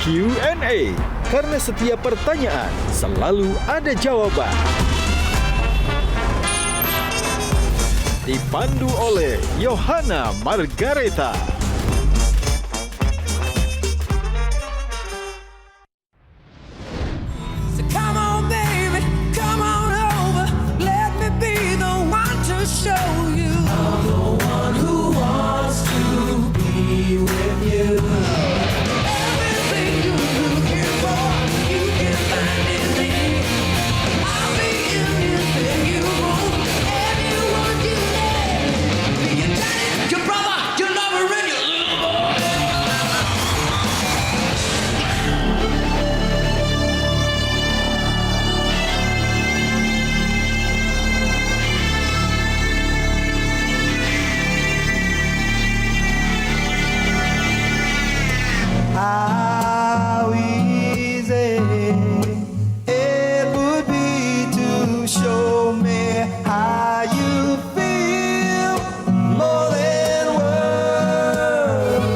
Q&A. Karena setiap pertanyaan selalu ada jawaban. Dipandu oleh Yohana Margareta. So come on, baby, come on over. Let me be the one to show you. I'm the one who wants to be with you. Everything you're looking for, you can find in me. I'll be anything you want, anyone you need. Be your daddy, your brother, your lover, and your little boy. How easy it would be to show me how you feel more than words.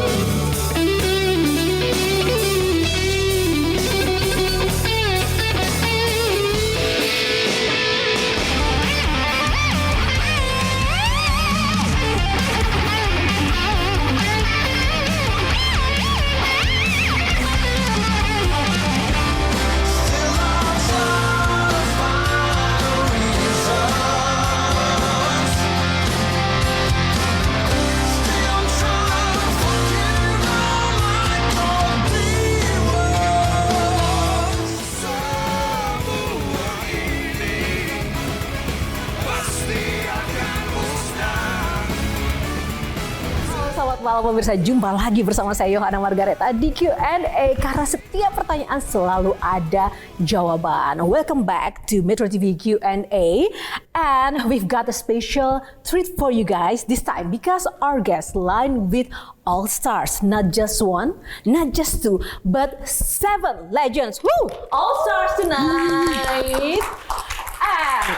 Selamat malam pemirsa, jumpa lagi bersama saya Yohana Margareta di Q&A karena setiap pertanyaan selalu ada jawaban. Welcome back to Metro TV Q&A and we've got a special treat for you guys this time because our guest lined with all stars, not just one, not just two, but 7 legends. Woo! All stars tonight. And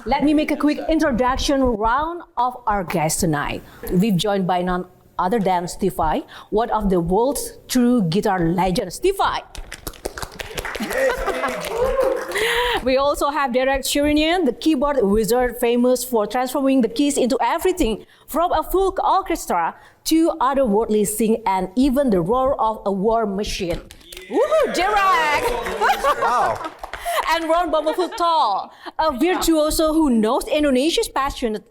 let me make a quick introduction round of our guests tonight. We've joined by none other than Steve Vai, one of the world's true guitar legends. Steve Vai. We also have Derek Sherinian, the keyboard wizard famous for transforming the keys into everything from a full orchestra to otherworldly sing and even the roar of a war machine. Woohoo, Derek! Wow. And Bumblefoot Thal, a virtuoso who knows Indonesia's passionate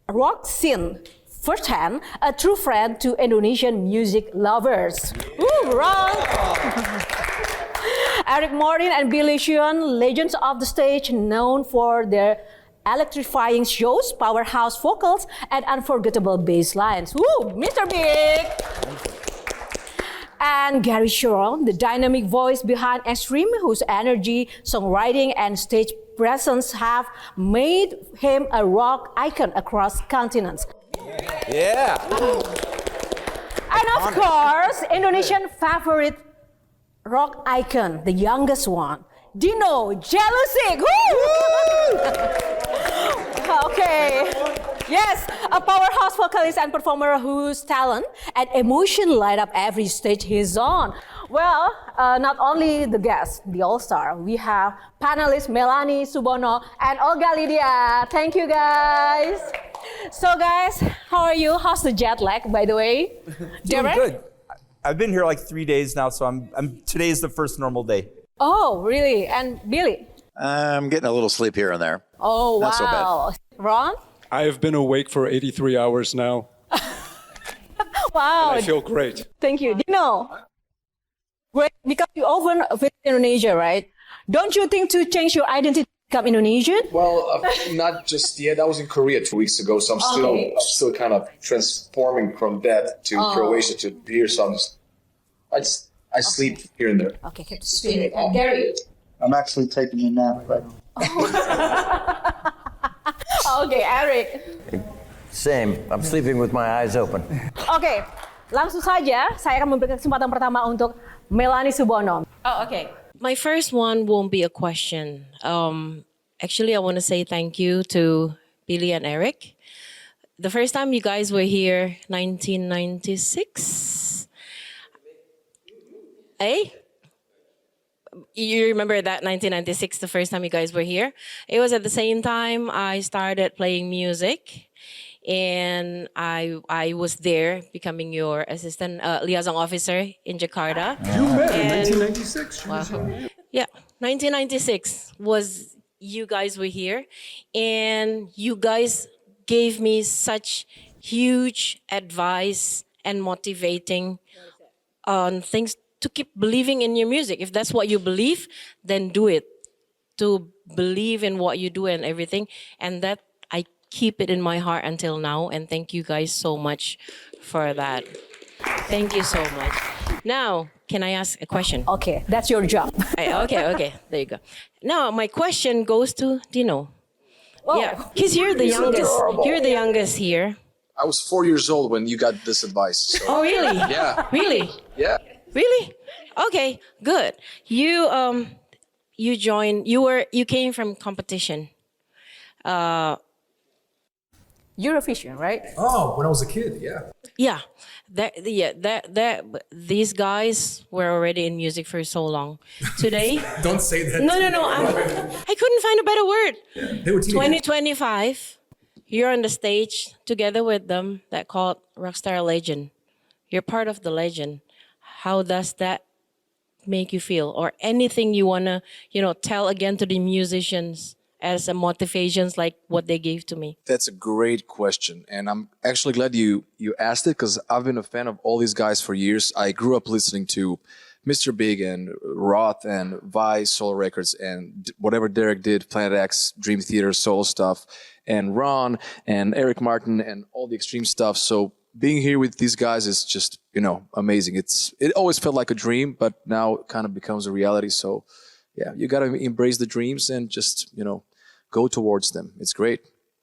rock scene firsthand, a true friend to Indonesian music lovers. Woo, Ron! Eric Martin and Billy Sheehan, legends of the stage known for their electrifying shows, powerhouse vocals, and unforgettable bass lines. Woo, Mr. Big! And Gary Cherone, the dynamic voice behind Extreme, whose energy, songwriting, and stage presence have made him a rock icon across continents. Yeah. And of course, Indonesian favorite rock icon, the youngest one, Dino Jelusick. Okay. Yes, a powerhouse vocalist and performer whose talent and emotion light up every stage he's on. Well, not only the guests, the all-star, we have panelists Melanie Subono and Olga Lydia. Thank you, guys. So, guys, how are you? How's the jet lag, by the way? Doing Derek? good. I've been here like 3 days now, so today is the first normal day. Oh, really? And Billy? I'm getting a little sleep here and there. Oh, Not so bad. wow. Ron? I have been awake for 83 hours now. Wow. I feel great. Thank you. Dino? Great, because you often visit Indonesia, right? Don't you think to change your identity to become Indonesian? Well, not just yet. I was in Korea 2 weeks ago, so I'm still kind of transforming from that to Croatia to here. So I sleep here and there. Okay, keep the spirit. And Gary? I'm actually taking a nap right now. Okay, Eric. Same. I'm sleeping with my eyes open. Oke, langsung saja saya akan memberikan kesempatan pertama untuk Melanie Subono. Oh, okay. My first one won't be a question. Actually, I want to say thank you to Billy and Eric. The first time you guys were here, 1996. Eh? You remember that 1996, the first time you guys were here? It was at the same time I started playing music, and I was there becoming your assistant liaison officer in Jakarta. You met in 1996. Wow. Yeah, 1996 was you guys were here, and you guys gave me such huge advice and motivating on things to keep believing in your music. If that's what you believe, then do it. To believe in what you do and everything. And that I keep it in my heart until now. And thank you guys so much for that. Thank you so much. Now, can I ask a question? Okay, that's your job. Okay. There you go. Now, my question goes to Dino. Oh. Yeah, because you're the youngest. You're the youngest here. I was 4 years old when you got this advice. So. Oh, really? Yeah. Really? Yeah. Really? Okay, good. You joined. You came from competition. Eurovision, right? Oh, when I was a kid, yeah. Yeah, these guys were already in music for so long. Today, Don't say that. no. I couldn't find a better word. Yeah, they were teenagers. 2025, you're on the stage together with them. That called Rockstar Legend. You're part of the legend. How does that make you feel? Or anything you wanna, tell again to the musicians as a motivations like what they gave to me? That's a great question, and I'm actually glad you asked it, because I've been a fan of all these guys for years. I grew up listening to Mr. Big and Roth and Vai solo records and whatever Derek did, Planet X, Dream Theater solo stuff, and Ron and Eric Martin and all the extreme stuff. So being here with these guys is just, amazing. It always felt like a dream, but now it kind of becomes a reality. So yeah, you got to embrace the dreams and just, go towards them. It's great.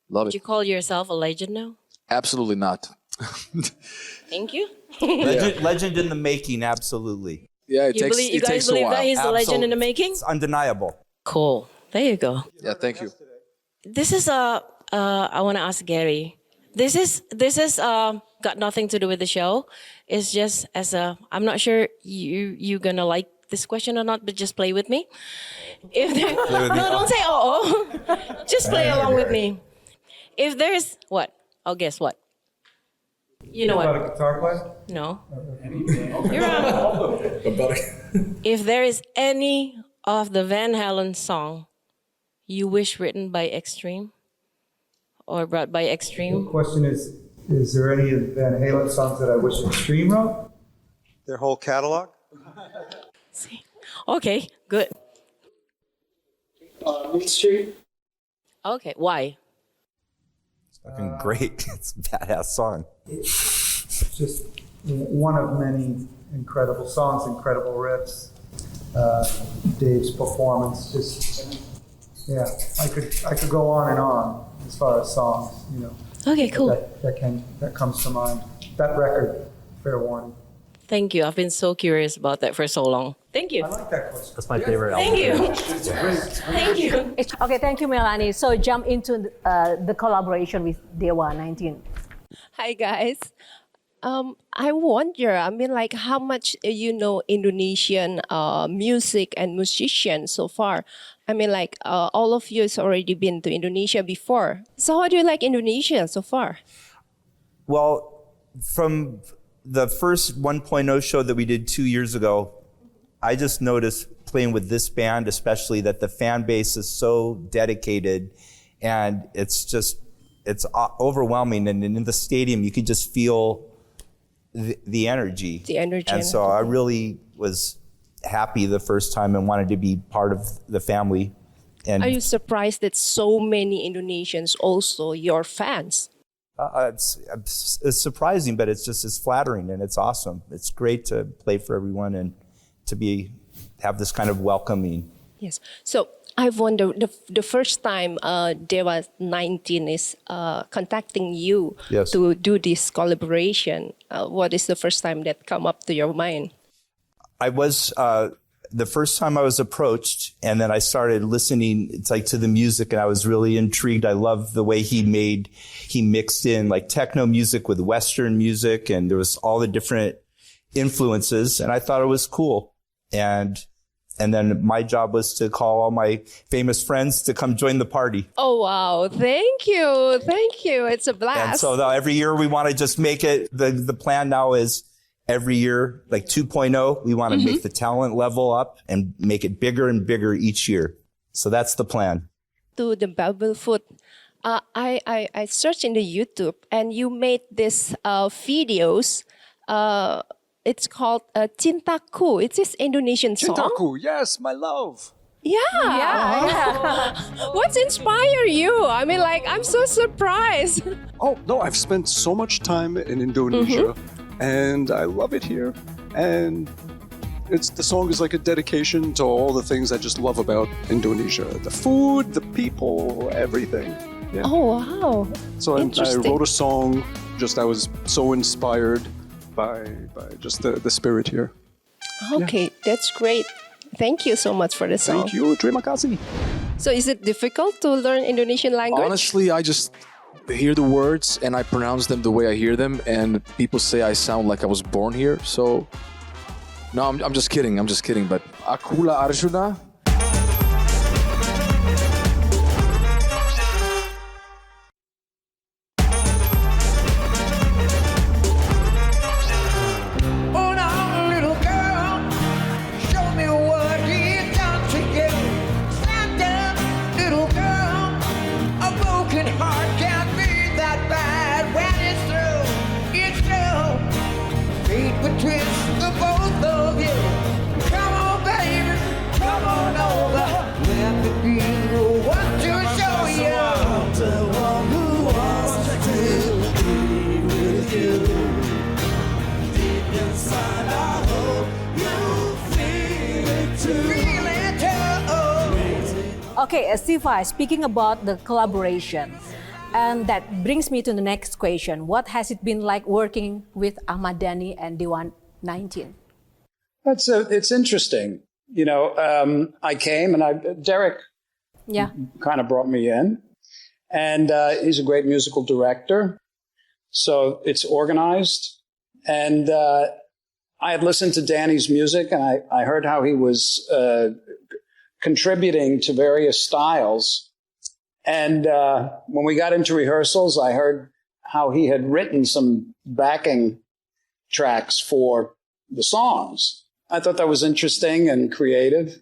Love Do it. you call yourself a legend now? Absolutely not. Thank you. Legend in the making, absolutely. Yeah, it You takes guys a believe while. that he's the legend in the making? It's undeniable. Cool. There you go. Yeah, thank you. This is I want to ask Gary. This is got nothing to do with the show. It's just I'm not sure you gonna like this question or not, but just play with me. Don't say just play along with me. If there's what? Oh, guess what? You know what? About a guitar player? No. You're wrong. If there is any of the Van Halen song you wish written by Extreme or brought by Extreme. The question is there any of the Van Halen songs that I wish Extreme wrote? Their whole catalog? See. Okay, good. Main Street. Okay, why? It's fucking great. It's a badass song. It's just one of many incredible songs, incredible riffs. Dave's performance, I could go on and on as far as songs, Okay, cool. that comes to mind. That record, fair warning. Thank you. I've been so curious about that for so long. Thank you. I like that question. That's my favorite Thank album. you. Thank you. Okay, thank you, Melanie. So jump into the collaboration with Dewa 19. Hi guys. I wonder, how much you know Indonesian music and musicians so far? All of you has already been to Indonesia before. So how do you like Indonesia so far? Well, from the first 1.0 show that we did 2 years ago, I just noticed playing with this band, especially, that the fan base is so dedicated, and it's overwhelming. And in the stadium, you could just feel the energy. The energy. And so I really was happy the first time and wanted to be part of the family. And are you surprised that so many Indonesians also your fans? it's surprising, but it's flattering, and it's awesome. It's great to play for everyone and to have this kind of welcoming. Yes. So I wonder, the first time Dewa 19 is contacting you Yes. to do this collaboration, what is the first time that come up to your mind? I was the first time I was approached, and then I started listening to the music, and I was really intrigued. I loved the way he mixed in techno music with Western music, and there was all the different influences, and I thought it was cool. And then my job was to call all my famous friends to come join the party. Oh, wow. Thank you. Thank you. It's a blast. And so every year we want to just make it, the plan now is every year, like 2.0, we want to make the talent level up and make it bigger and bigger each year. So that's the plan. To the Bumblefoot, I searched in the YouTube and you made this videos. It's called Cintaku. It's this Indonesian song. Cintaku, yes, my love. Yeah. What's inspired you? I mean, like, I'm so surprised. Oh, no, I've spent so much time in Indonesia and I love it here. And the song is like a dedication to all the things I just love about Indonesia. The food, the people, everything. Yeah. Oh, wow. So I wrote a song, I was so inspired by just the spirit here. Okay, that's great. Thank you so much for the song. Thank you. Terima kasih. So is it difficult to learn Indonesian language? Honestly, I just hear the words and I pronounce them the way I hear them, and people say I sound like I was born here. So, no, I'm just kidding. But Akula Arjuna. Okay, Steve Vai, speaking about the collaboration, and that brings me to the next question. What has it been like working with Ahmad Dhani and Dewa 19? It's interesting. You know, I came and Derek kind of brought me in, and he's a great musical director. So it's organized. And I had listened to Danny's music, and I heard how he was contributing to various styles. And when we got into rehearsals, I heard how he had written some backing tracks for the songs. I thought that was interesting and creative.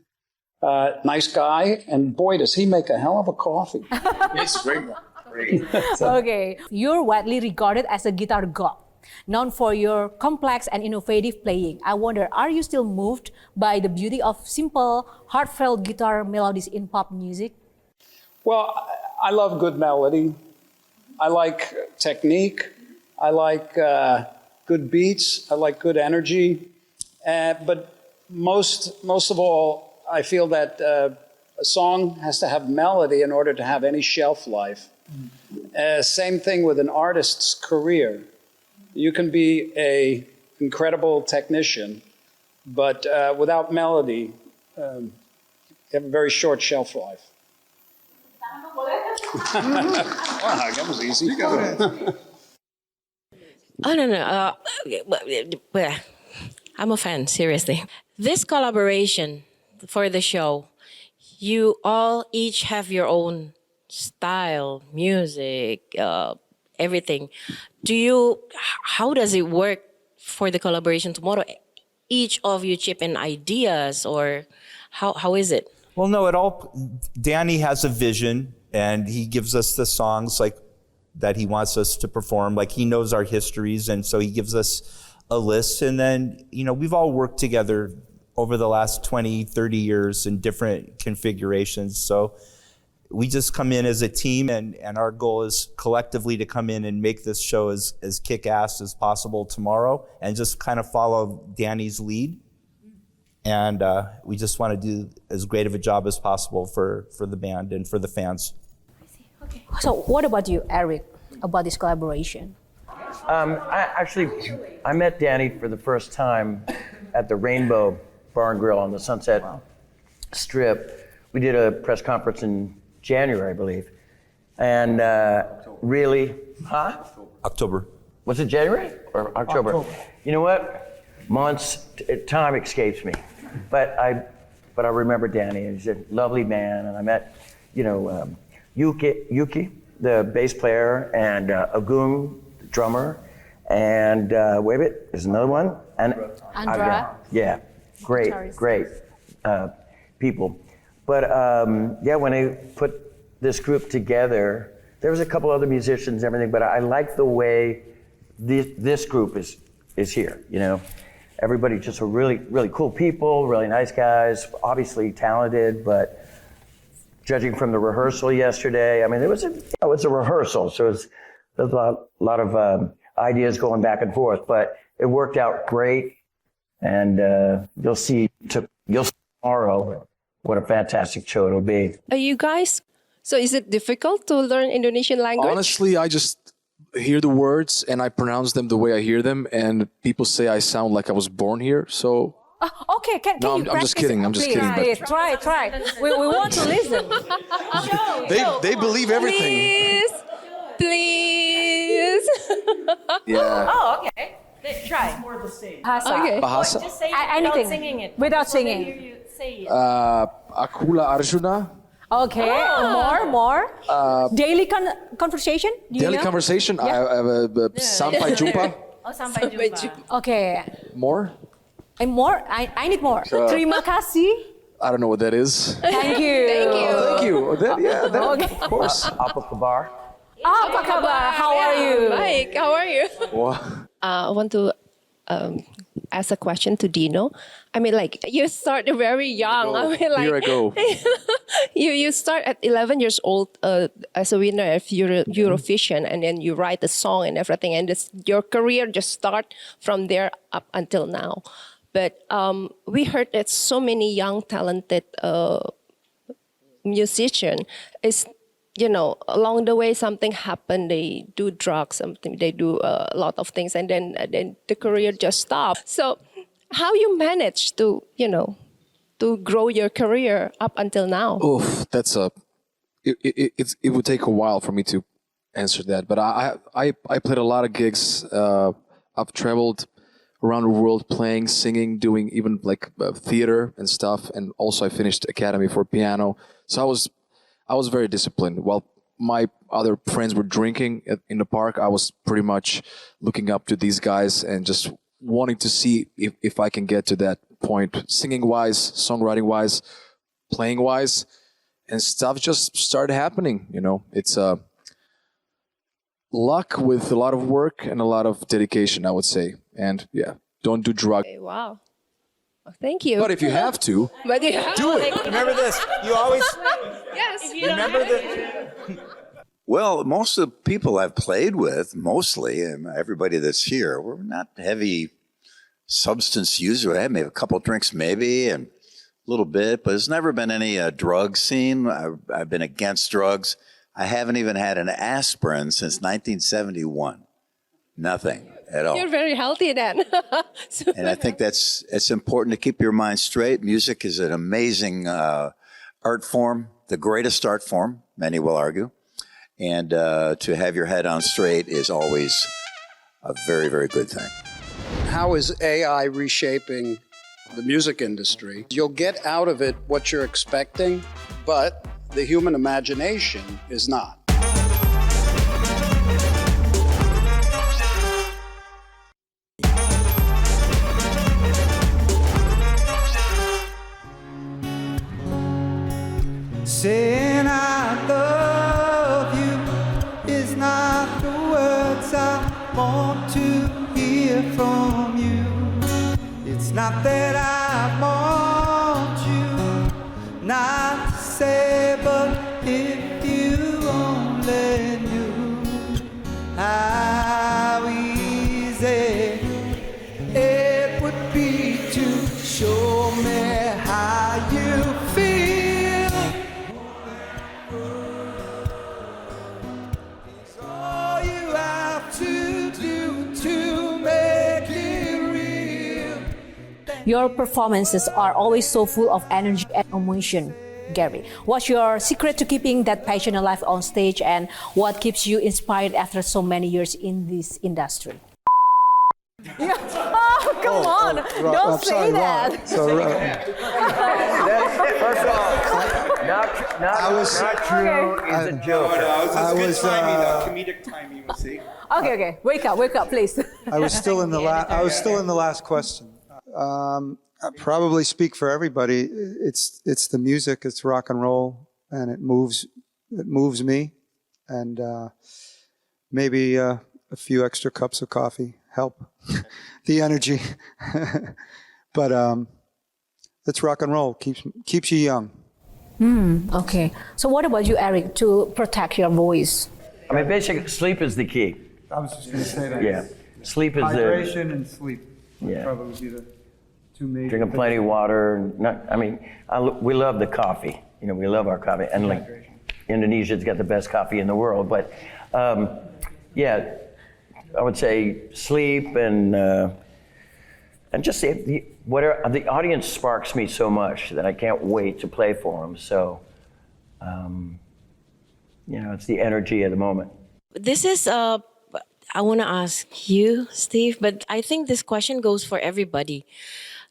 Nice guy. And boy, does he make a hell of a coffee. It's great. Okay, you're widely regarded as a guitar god, known for your complex and innovative playing. I wonder, are you still moved by the beauty of simple, heartfelt guitar melodies in pop music? Well, I love good melody. I like technique. I like good beats. I like good energy. But most of all, I feel that a song has to have melody in order to have any shelf life. Same thing with an artist's career. You can be an incredible technician, but without melody, you have a very short shelf life. Wow, that was easy. Oh, no. I'm a fan, seriously. This collaboration for the show, you all each have your own style, music, everything. How does it work for the collaboration tomorrow? Each of you chip in ideas, or how is it? Well, no, Danny has a vision, and he gives us the songs like that he wants us to perform. Like, he knows our histories, and so he gives us a list. And then, we've all worked together over the last 20, 30 years in different configurations. So we just come in as a team, and our goal is collectively to come in and make this show as kick-ass as possible tomorrow, and just kind of follow Danny's lead. And we just want to do as great of a job as possible for the band and for the fans. Okay. So what about you, Eric, about this collaboration? I met Danny for the first time at the Rainbow Bar and Grill on the Sunset Strip. We did a press conference in January, I believe. And really, October. Was it January or October? You know what? Months, time escapes me. But I remember Danny, and he's a lovely man, and I met, Yuki, the bass player, and Agung, the drummer, and wait a minute, there's another one, and Andra. Yeah, great people. But when I put this group together, there was a couple other musicians and everything, but I like the way this group is here, Everybody just are really, really cool people, really nice guys, obviously talented, but judging from the rehearsal yesterday, I mean, it's a rehearsal, so there's a lot of ideas going back and forth, but it worked out great, and you'll see tomorrow what a fantastic show it'll be. Are you guys? So is it difficult to learn Indonesian language? Honestly, I just hear the words and I pronounce them the way I hear them, and people say I sound like I was born here. So Okay, can no, you I'm just kidding. I'm just please, kidding. Please, try. We want to listen. They believe everything. Please. Yeah. Oh, okay. Try. Bahasa. Okay. Bahasa. Just say it Anything. without singing it. Without So they singing. hear you say it. Akula Arjuna. Okay, more. Daily conversation? Do you Daily know? conversation. Sampai jumpa. Oh, sampai jumpa. Okay. More? And more? I need more. Terima kasih. I don't know what that is. Thank you. Thank you. That, Okay. of course. Apa kabar? Apa kabar? How are you? Mike, how are you? I want to ask a question to Dino. I mean, you start very young. Here I go. You start at 11 years old as a winner of Eurovision, and then you write the song and everything, and your career just start from there up until now. But we heard that so many young, talented musicians is, along the way something happened. They do drugs, something. They do a lot of things, and then the career just stopped. So, how you manage to, to grow your career up until now? Oof, that's it would take a while for me to answer that. But I played a lot of gigs. I've traveled around the world playing, singing, doing even theater and stuff. And also I finished academy for piano. So I was very disciplined. While my other friends were drinking in the park, I was pretty much looking up to these guys and just wanting to see if I can get to that point, singing-wise, songwriting-wise, playing-wise, and stuff just started happening, It's luck with a lot of work and a lot of dedication, I would say. And yeah, don't do drugs. Okay, wow. Well, thank you. But if you have to, But you have do it. Remember this. You always Yes. remember that. Well, most of the people I've played with, mostly, and everybody that's here, we're not heavy substance users. I had maybe a couple drinks, maybe, and a little bit, but there's never been any drug scene. I've been against drugs. I haven't even had an aspirin since 1971. Nothing at all. You're very healthy then. And I think it's important to keep your mind straight. Music is an amazing art form, the greatest art form, many will argue. And to have your head on straight is always a very, very good thing. How is AI reshaping the music industry? You'll get out of it what you're expecting, but the human imagination is not. Saying I love you is not the words I want to hear from you. It's not that I want you not to say, but if you only knew how easy it would be to show me how you feel. Your performances are always so full of energy and emotion, Gary. What's your secret to keeping that passion alive on stage, and what keeps you inspired after so many years in this industry? come on. Don't say that. So, First of all, not true. He's a joker. Comedic timing, you see. Okay. Wake up, please. I was still in the last question. I probably speak for everybody. It's the music. It's rock and roll, and it moves me, and maybe a few extra cups of coffee help the energy. But it's rock and roll. Keeps you young. Okay. So what about you, Eric, to protect your voice? I mean, basically, sleep is the key. I was just going to say that. Yeah. Sleep is Hydration and sleep would Yeah. probably be the two major drinking things. plenty of water. We love the coffee. You know, we love our coffee. And like, Indonesia's got the best coffee in the world. But yeah, I would say sleep and just the audience sparks me so much that I can't wait to play for them. So, it's the energy of the moment. This is I want to ask you, Steve, but I think this question goes for everybody.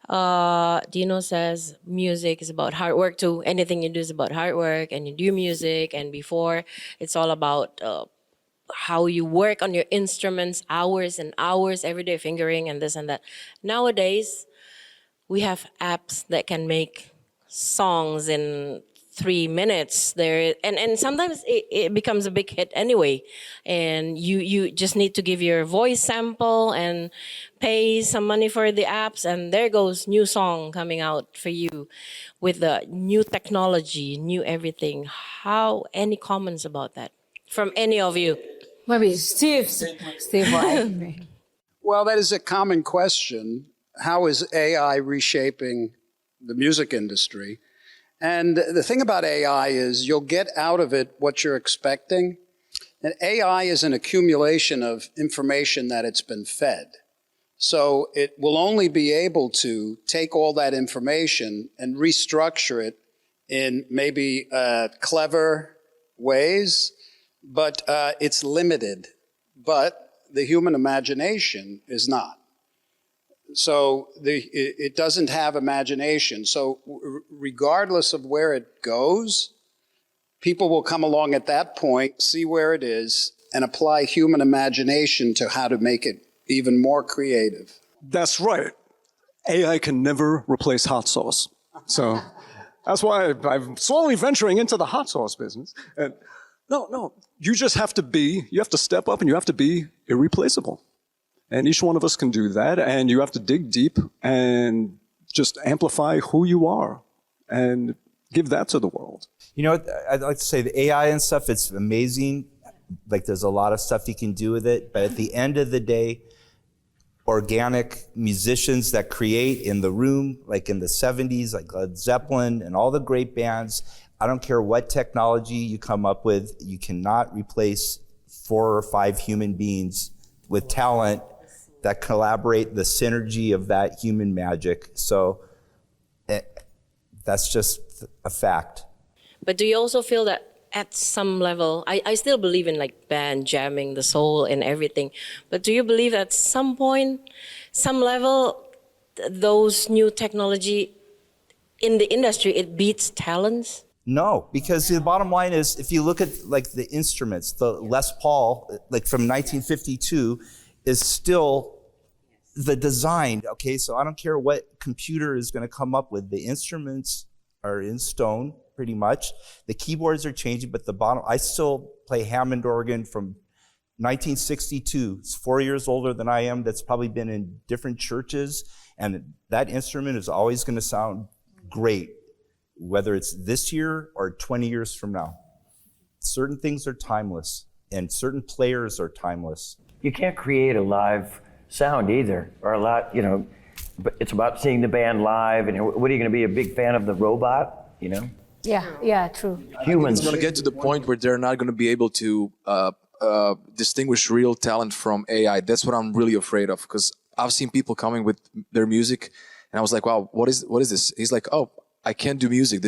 Dino says music is about hard work too. Anything you do is about hard work, and you do music, and before it's all about how you work on your instruments, hours and hours, every day fingering and this and that. Nowadays, we have apps that can make songs in 3 minutes there, and sometimes it becomes a big hit anyway, and you just need to give your voice sample and pay some money for the apps, and there goes new song coming out for you with the new technology, new everything. Any comments about that from any of you? Maybe Steve Vai. Well, that is a common question. How is AI reshaping the music industry? And the thing about AI is you'll get out of it what you're expecting. And AI is an accumulation of information that it's been fed. So it will only be able to take all that information and restructure it in maybe clever ways, but it's limited. But the human imagination is not. So it doesn't have imagination. So regardless of where it goes, people will come along at that point, see where it is, and apply human imagination to how to make it even more creative. That's right. AI can never replace hot sauce. So that's why I'm slowly venturing into the hot sauce business. And no, you just have to step up and you have to be irreplaceable. And each one of us can do that, and you have to dig deep and just amplify who you are and give that to the world. You know, I'd like to say the AI and stuff, it's amazing. Like there's a lot of stuff you can do with it, but at the end of the day, organic musicians that create in the room, like in the 70s, like Led Zeppelin and all the great bands, I don't care what technology you come up with, you cannot replace 4 or 5 human beings with talent that collaborate, the synergy of that human magic. So that's just a fact. But do you also feel that at some level, I still believe in like band jamming, the soul and everything, but do you believe at some point, some level, those new technology in the industry, it beats talents? No, because the bottom line is, if you look at like the instruments, the Les Paul, like from 1952, is still the design, okay? So I don't care what computer is going to come up with. The instruments are in stone, pretty much. The keyboards are changing, but I still play Hammond organ from 1962. It's 4 years older than I am. That's probably been in different churches, and that instrument is always going to sound great, whether it's this year or 20 years from now. Certain things are timeless, and certain players are timeless. You can't create a live sound either, or but it's about seeing the band live, and what are you going to be, a big fan of the robot, Yeah, true. Humans. It's going to get to the point where they're not going to be able to distinguish real talent from AI. That's what I'm really afraid of, because I've seen people coming with their music, and I was like, wow, what is this? He's like, oh, I can't do music.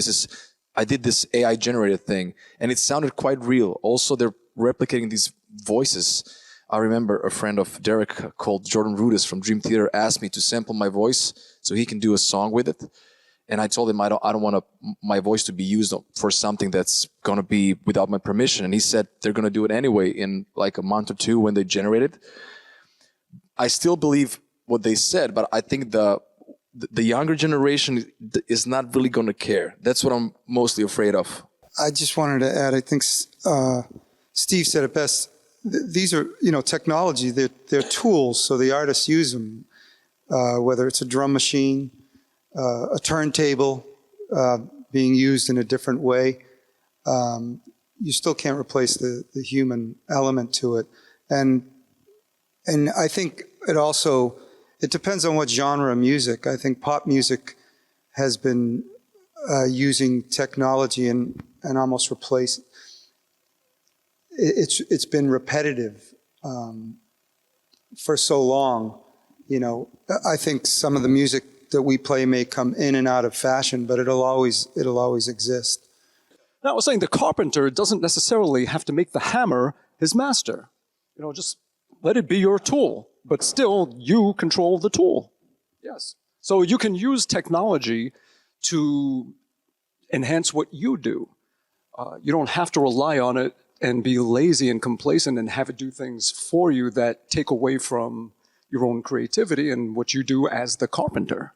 I did this AI generated thing, and it sounded quite real. Also, they're replicating these voices. I remember a friend of Derek called Jordan Rudess from Dream Theater asked me to sample my voice so he can do a song with it. And I told him I don't want my voice to be used for something that's going to be without my permission. And he said they're going to do it anyway in like a month or two when they generate it. I still believe what they said, but I think the younger generation is not really going to care. That's what I'm mostly afraid of. I just wanted to add, I think Steve said it best. These are, technology. They're tools, so the artists use them. Whether it's a drum machine, a turntable being used in a different way, you still can't replace the human element to it. And I think it depends on what genre of music. I think pop music has been using technology and almost replaced. It's been repetitive for so long. I think some of the music that we play may come in and out of fashion, but it'll always exist. Now, I was saying the carpenter doesn't necessarily have to make the hammer his master. Just let it be your tool, but still you control the tool. Yes. So you can use technology to enhance what you do. You don't have to rely on it and be lazy and complacent and have it do things for you that take away from your own creativity and what you do as the carpenter.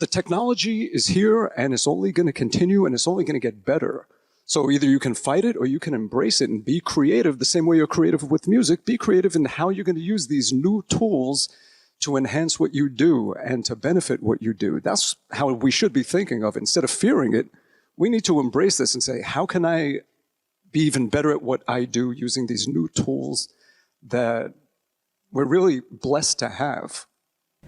The technology is here and it's only going to continue and it's only going to get better. So either you can fight it or you can embrace it and be creative the same way you're creative with music. Be creative in how you're going to use these new tools to enhance what you do and to benefit what you do. That's how we should be thinking of it. Instead of fearing it, we need to embrace this and say, how can I be even better at what I do using these new tools that we're really blessed to have?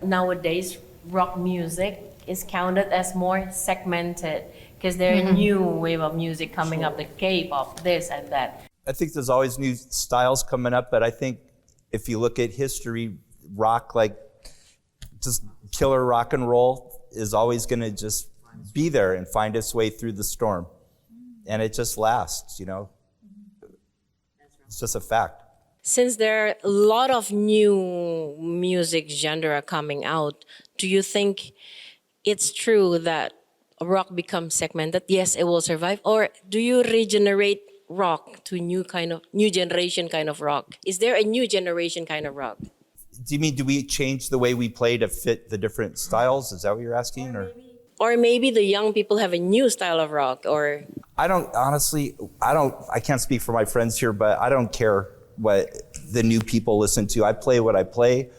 Nowadays, rock music is counted as more segmented because there are new wave of music coming up, the K-pop, this and that. I think there's always new styles coming up, but I think if you look at history, rock, like just killer rock and roll is always going to just be there and find its way through the storm. And it just lasts, It's just a fact. Since there are a lot of new music genre coming out, do you think it's true that rock becomes segmented? Yes, it will survive. Or do you regenerate rock to new generation kind of rock? Is there a new generation kind of rock? Do you mean, do we change the way we play to fit the different styles? Is that what you're asking? Or maybe the young people have a new style of rock, or... I can't speak for my friends here, but I don't care what the new people listen to. I play what I play,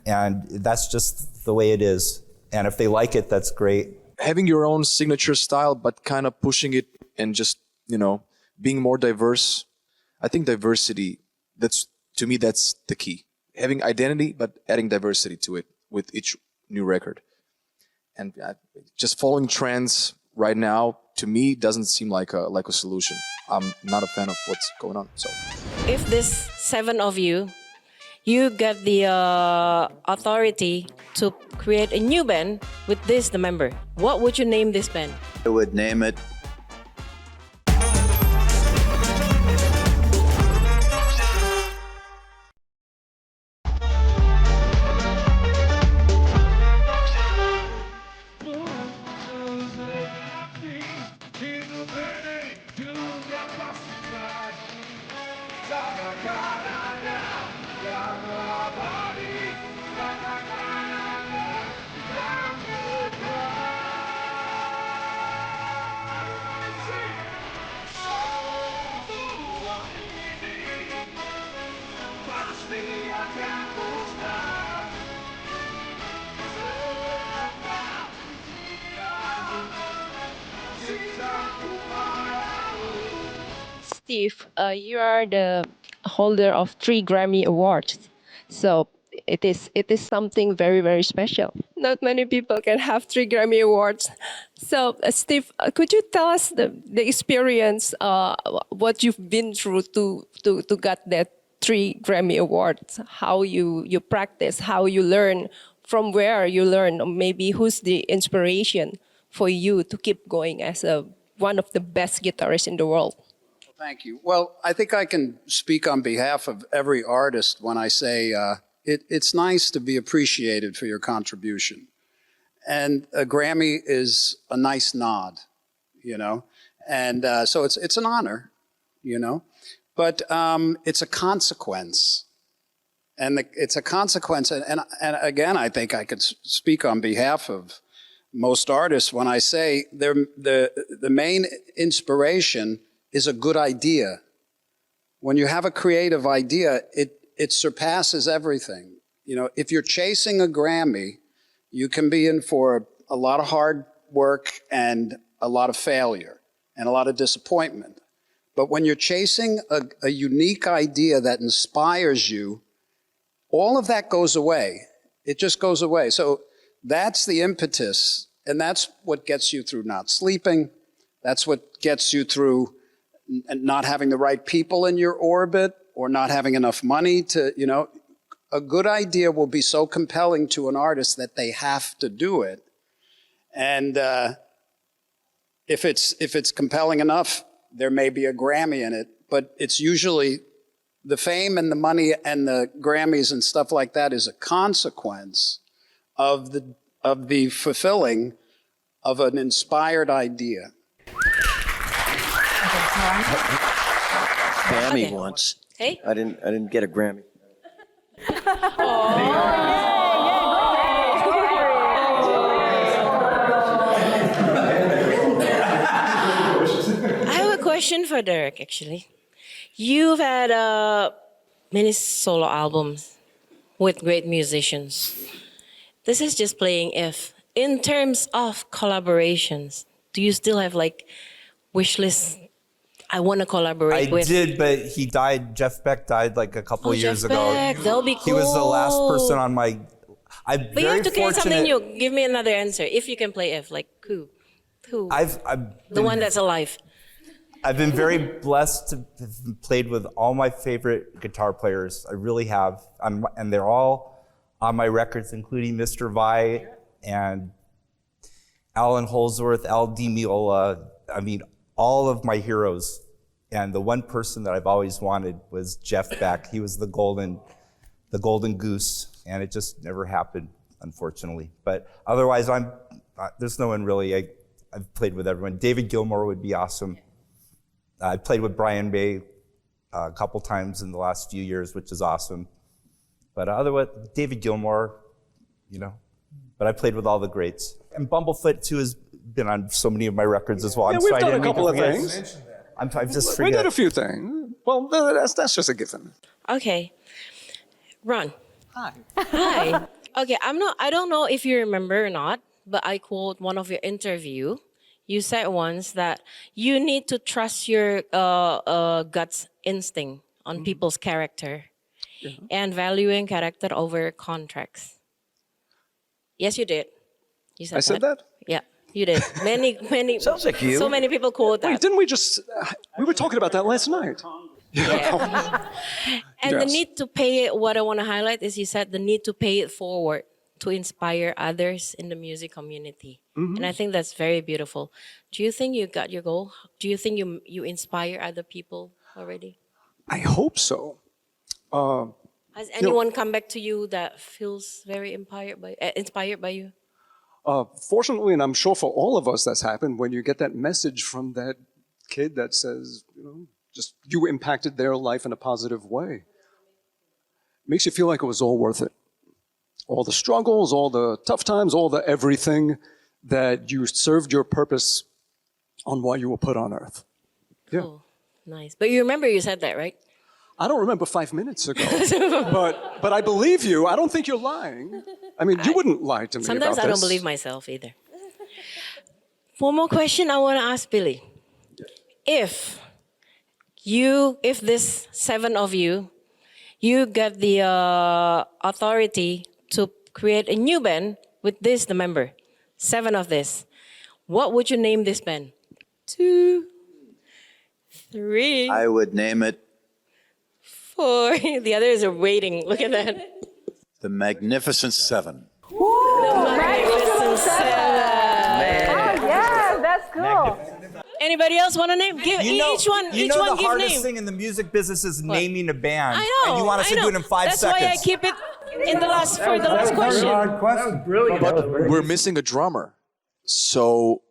and that's just the way it is. And if they like it, that's great. Having your own signature style, but kind of pushing it and just, being more diverse. I think diversity, to me, that's the key. Having identity, but adding diversity to it with each new record. And just following trends right now, to me, doesn't seem like a solution. I'm not a fan of what's going on. So, if this 7 of you get the authority to create a new band with the member, what would you name this band? I would name it Steve, you are the holder of 3 Grammy Awards. So it is something very, very special. Not many people can have 3 Grammy Awards. So Steve, could you tell us the experience, what you've been through to get that 3 Grammy Awards, how you practice, how you learn, from where you learn, or maybe who's the inspiration for you to keep going as one of the best guitarists in the world? Thank you. Well, I think I can speak on behalf of every artist when I say it's nice to be appreciated for your contribution. And a Grammy is a nice nod, you know? And so it's an honor, you know? But it's a consequence. And it's a consequence. And again, I think I could speak on behalf of most artists when I say the main inspiration is a good idea. When you have a creative idea, it surpasses everything. You know, if you're chasing a Grammy, you can be in for a lot of hard work and a lot of failure and a lot of disappointment. But when you're chasing a unique idea that inspires you, all of that goes away. It just goes away. So that's the impetus, and that's what gets you through not sleeping. That's what gets you through not having the right people in your orbit or not having enough money to, you know. A good idea will be so compelling to an artist that they have to do it. And if it's compelling enough, there may be a Grammy in it, but it's usually the fame and the money and the Grammys and stuff like that is a consequence of the fulfilling of an inspired idea. Grammy once. Hey? I didn't get a Grammy. I have a question for Derek, actually. You've had many solo albums with great musicians. This is just playing if. In terms of collaborations, do you still have like wish lists? I want to collaborate with. I did, but he died. Jeff Beck died like a couple of years Jeff ago. Beck, that'll be cool. He was the last person on my. But you have to create something new. Give me another answer. If you can play if, like who? The one that's alive. I've been very blessed to have played with all my favorite guitar players. I really have, and they're all on my records, including Mr. Vai and Alan Holsworth, Al Di Meola. I mean, all of my heroes. And the one person that I've always wanted was Jeff Beck. He was the golden goose, and it just never happened, unfortunately. But otherwise, there's no one really. I've played with everyone. David Gilmour would be awesome. I played with Brian May a couple times in the last few years, which is awesome. But otherwise, David Gilmour, you know. But I played with all the greats. And Bumblefoot, too, has been on so many of my records as well. Yeah, we've done a couple of things. I've just We did a few things. Well, that's just a given. Okay. Ron. Hi. Hi. Okay, I don't know if you remember or not, but I quote one of your interview. You said once that you need to trust your gut's instinct on people's character and valuing character over contracts. Yes, you did. You said I said that? Yeah, you did. Many. Sounds like you. So many people quote that. Wait, didn't we just... We were talking about that last night. Yeah. And the Yes. need to pay it, what I want to highlight is you said the need to pay it forward to inspire others in the music community. And I think that's very beautiful. Do you think you got your goal? Do you think you inspire other people already? I hope so. Has anyone come back to you that feels very inspired by you? Fortunately, and I'm sure for all of us that's happened, when you get that message from that kid that says, you know, just you impacted their life in a positive way. Makes you feel like it was all worth it. All the struggles, all the tough times, all the everything, that you served your purpose on why you were put on earth. Yeah. Cool. Nice. But you remember you said that, right? I don't remember 5 minutes ago, but I believe you. I don't think you're lying. I mean, you wouldn't lie to me about this. Sometimes I don't believe myself either. One more question I want to ask Billy. If this 7 of you, you get the authority to create a new band with the member, 7 of this, what would you name this band? 2, 3. I would name it 4. The others are waiting. Look at that. The Magnificent Seven. The Magnificent 7. Oh, yeah, that's cool. Anybody else want a name? Give each one. You Each know one the give hardest name. thing in the music business is naming a band. I know. And you want us I to know. do it in 5 That's seconds. why I keep it in the last for the last question. Question. But we're missing a drummer. So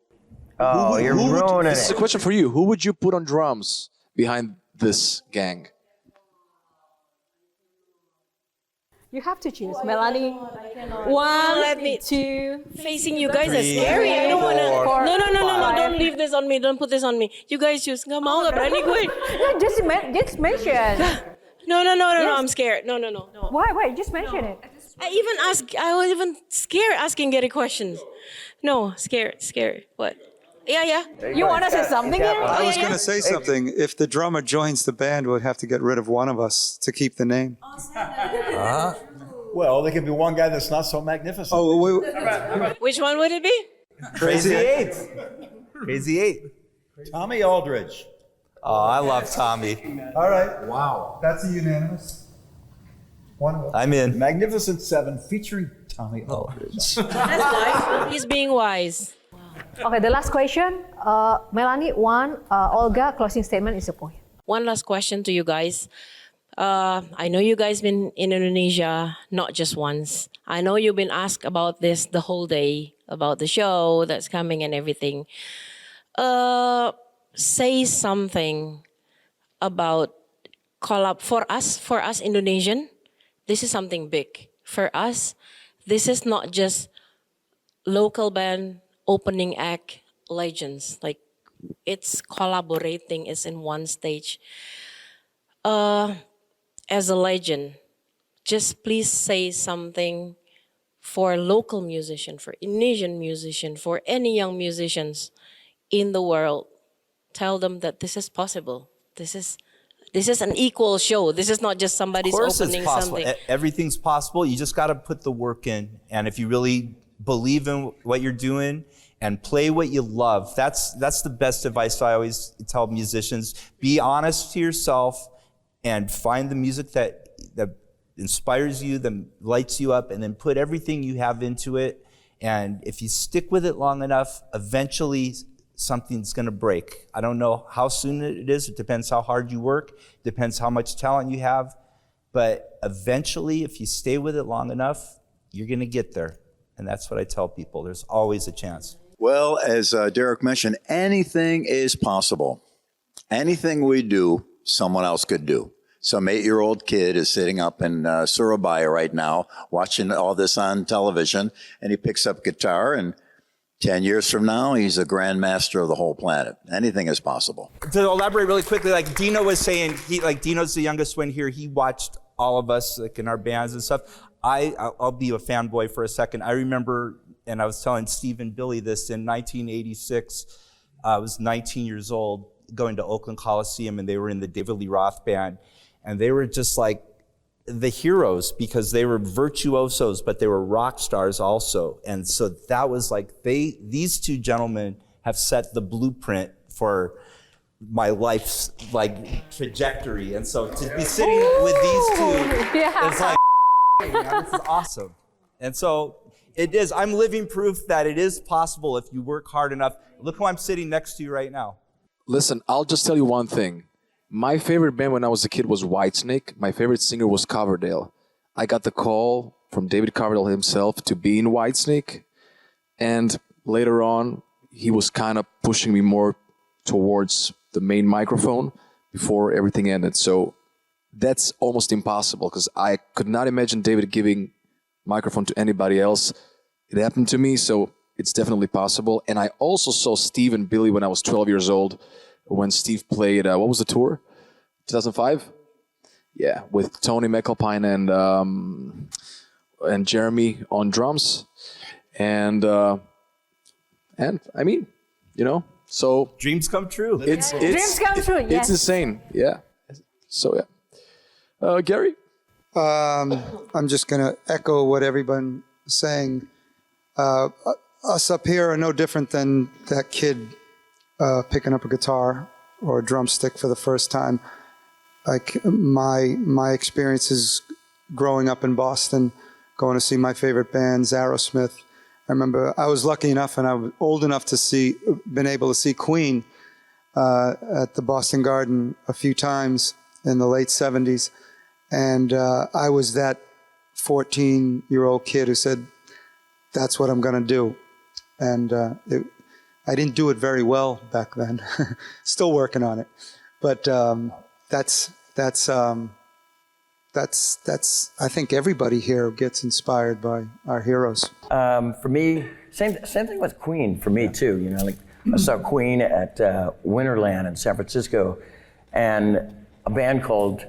You're ruining this is a it. question for you. Who would you put on drums behind this gang? You have to choose, Melanie. One, Let me- two, Facing you guys are Three, scary. I don't want to. four, No. five. Don't leave this on me. Don't put this on me. You guys choose. Nggak mau, nggak berani gue. No, just mention. No. Yes. I'm scared. No. Why? Just mention it. I was even scared asking Gary questions. No, scared. What? Yeah. You want to say something here? I was yeah. going to say something. If the drummer joins the band, we'd have to get rid of one of us to keep the name. Well, there could be one guy that's not so magnificent. Oh, Which one would it be? Crazy Eight. Crazy Eight. Tommy Aldridge. Oh, I love Tommy. All right. Wow. That's a unanimous. One. I'm in. Magnificent Seven featuring Tommy Aldridge. That's wise. He's being wise. Okay, the last question. Melanie, one. Olga, closing statement is a point. One last question to you guys. I know you guys been in Indonesia not just once. I know you've been asked about this the whole day, about the show that's coming and everything. Say something about collab for us Indonesian. This is something big for us. This is not just local band, opening act, legends. Like it's collaborating. It's in one stage. As a legend, just please say something for local musician, for Indonesian musician, for any young musicians in the world. Tell them that this is possible. This is an equal show. This is not just somebody's Of course opening it's possible. something. Everything's possible. You just got to put the work in. And if you really believe in what you're doing and play what you love, that's the best advice I always tell musicians. Be honest to yourself and find the music that inspires you, that lights you up, and then put everything you have into it. And if you stick with it long enough, eventually something's going to break. I don't know how soon it is. It depends how hard you work. It depends how much talent you have. But eventually, if you stay with it long enough, you're going to get there. And that's what I tell people. There's always a chance. Well, as Derek mentioned, anything is possible. Anything we do, someone else could do. Some 8-year-old kid is sitting up in Surabaya right now, watching all this on television, and he picks up guitar, and 10 years from now, he's a grandmaster of the whole planet. Anything is possible. To elaborate really quickly, like Dino was saying, Dino's the youngest one here. He watched all of us like in our bands and stuff. I'll be a fanboy for a second. I remember, and I was telling Steve and Billy this, in 1986, I was 19 years old, going to Oakland Coliseum, and they were in the David Lee Roth band. And they were just like the heroes because they were virtuosos, but they were rock stars also. And so that was like, these two gentlemen have set the blueprint for my life's like trajectory. And so to be sitting with these two, it's like, this is awesome. And so it is, I'm living proof that it is possible if you work hard enough. Look who I'm sitting next to right now. Listen, I'll just tell you one thing. My favorite band when I was a kid was Whitesnake. My favorite singer was Coverdale. I got the call from David Coverdale himself to be in Whitesnake. And later on, he was kind of pushing me more towards the main microphone before everything ended. So that's almost impossible because I could not imagine David giving microphone to anybody else. It happened to me, so it's definitely possible. And I also saw Steve and Billy when I was 12 years old, when Steve played, what was the tour? 2005? Yeah, with Tony McAlpine and Jeremy on drums. And I mean, you know, so dreams come true. Dreams come true, yes. It's insane, yeah. So yeah. Gary? I'm just going to echo what everyone is saying. Us up here are no different than that kid picking up a guitar or a drumstick for the first time. Like my experiences growing up in Boston, going to see my favorite bands, Aerosmith. I remember I was lucky enough and I was old enough to been able to see Queen at the Boston Garden a few times in the late 70s. And I was that 14-year-old kid who said, that's what I'm going to do. And I didn't do it very well back then. Still working on it. But that's I think everybody here gets inspired by our heroes. For me, same thing with Queen for me too. You know, like I saw Queen at Winterland in San Francisco, and a band called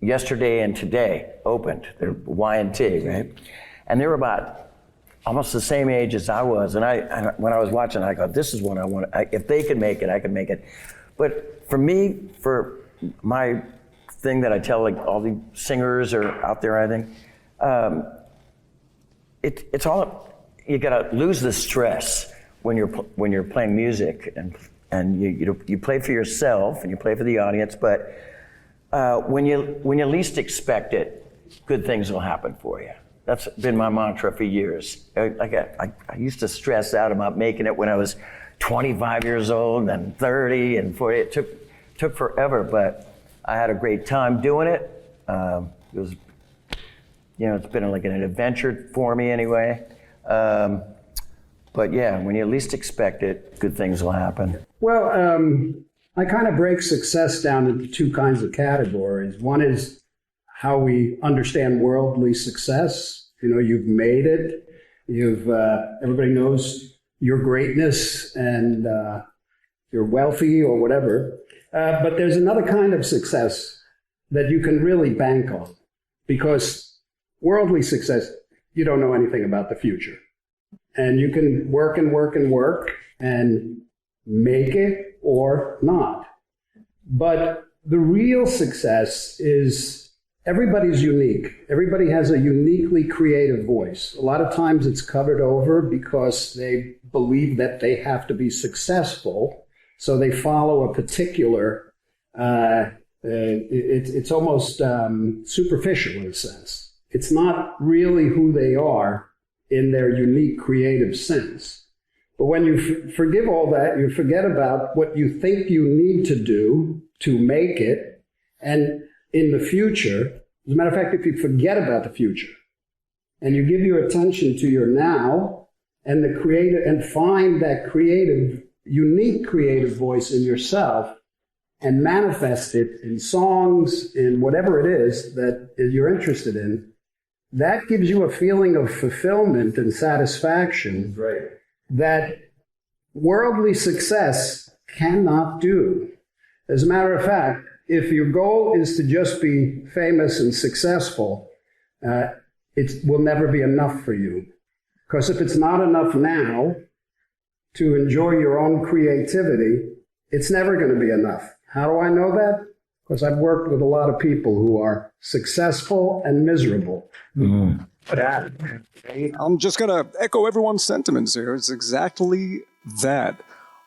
Yesterday and Today opened. They're Y&T, right? And they were about almost the same age as I was. And I when I was watching, I go, this is what I want. If they could make it, I could make it. But for me, for my thing that I tell like all the singers are out there, I think, it's all, you gotta lose the stress when you're playing music, and you play for yourself and you play for the audience, but when you least expect it, good things will happen for you. That's been my mantra for years. I used to stress out about making it when I was 25 years old, and then 30 and 40. It took forever, but I had a great time doing it. It was, it's been like an adventure for me anyway. But yeah, when you least expect it, good things will happen. Well, I kind of break success down into two kinds of categories. One is how we understand worldly success. You've made it. Everybody knows your greatness, and you're wealthy or whatever. But there's another kind of success that you can really bank on, because worldly success, you don't know anything about the future. And you can work and work and work and make it or not. But the real success is everybody's unique. Everybody has a uniquely creative voice. A lot of times it's covered over because they believe that they have to be successful. So they follow a particular, it's almost superficial in a sense. It's not really who they are in their unique creative sense. But when you forgive all that, you forget about what you think you need to do to make it. And in the future, as a matter of fact, if you forget about the future and you give your attention to your now and the creative, and find that creative, unique creative voice in yourself and manifest it in songs, in whatever it is that you're interested in, that gives you a feeling of fulfillment and satisfaction that worldly success cannot do. As a matter of fact, if your goal is to just be famous and successful, it will never be enough for you. Because if it's not enough now to enjoy your own creativity, it's never going to be enough. How do I know that? Because I've worked with a lot of people who are successful and miserable. I'm just going to echo everyone's sentiments here. It's exactly that.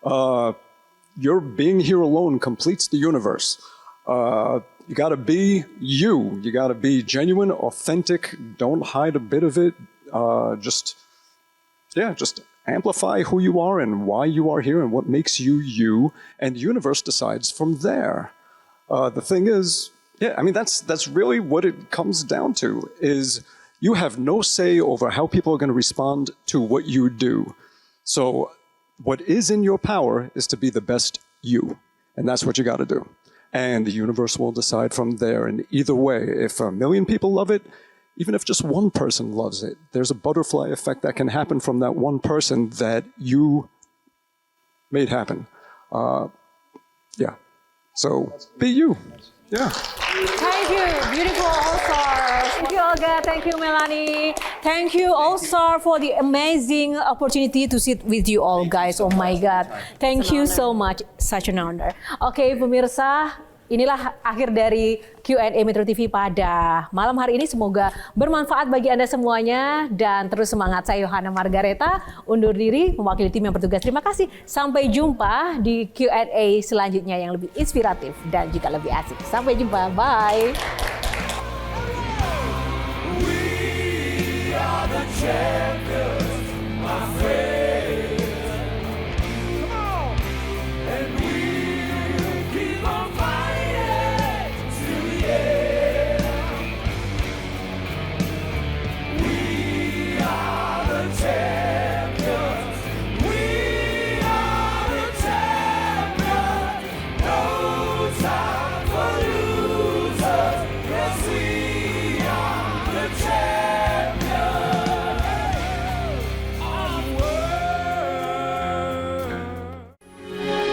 Your being here alone completes the universe. You got to be you. You got to be genuine, authentic. Don't hide a bit of it. Just amplify who you are and why you are here and what makes you you. And the universe decides from there. The thing is, that's really what it comes down to, is you have no say over how people are going to respond to what you do. So what is in your power is to be the best you. And that's what you got to do. And the universe will decide from there. And either way, if 1 million people love it, even if just one person loves it, there's a butterfly effect that can happen from that one person that you made happen. So be you. Yeah. Thank you, beautiful All-Stars. Thank you, Olga. Thank you, Melanie. Thank you, All-Star, for the amazing opportunity to sit with you all, guys. Oh my God. Thank you so much. Such an honor. Oke, pemirsa, inilah akhir dari Q&A Metro TV pada malam hari ini. Semoga bermanfaat bagi Anda semuanya. Dan terus semangat. Saya Yohana Margareta, undur diri mewakili tim yang bertugas. Terima kasih. Sampai jumpa di Q&A selanjutnya yang lebih inspiratif dan juga lebih asik. Sampai jumpa. Bye. We are the champions, my friend. Come on. And we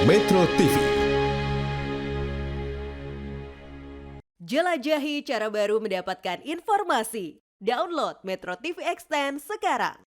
Metro TV. Jelajahi cara baru mendapatkan informasi. Download Metro TV Extend sekarang.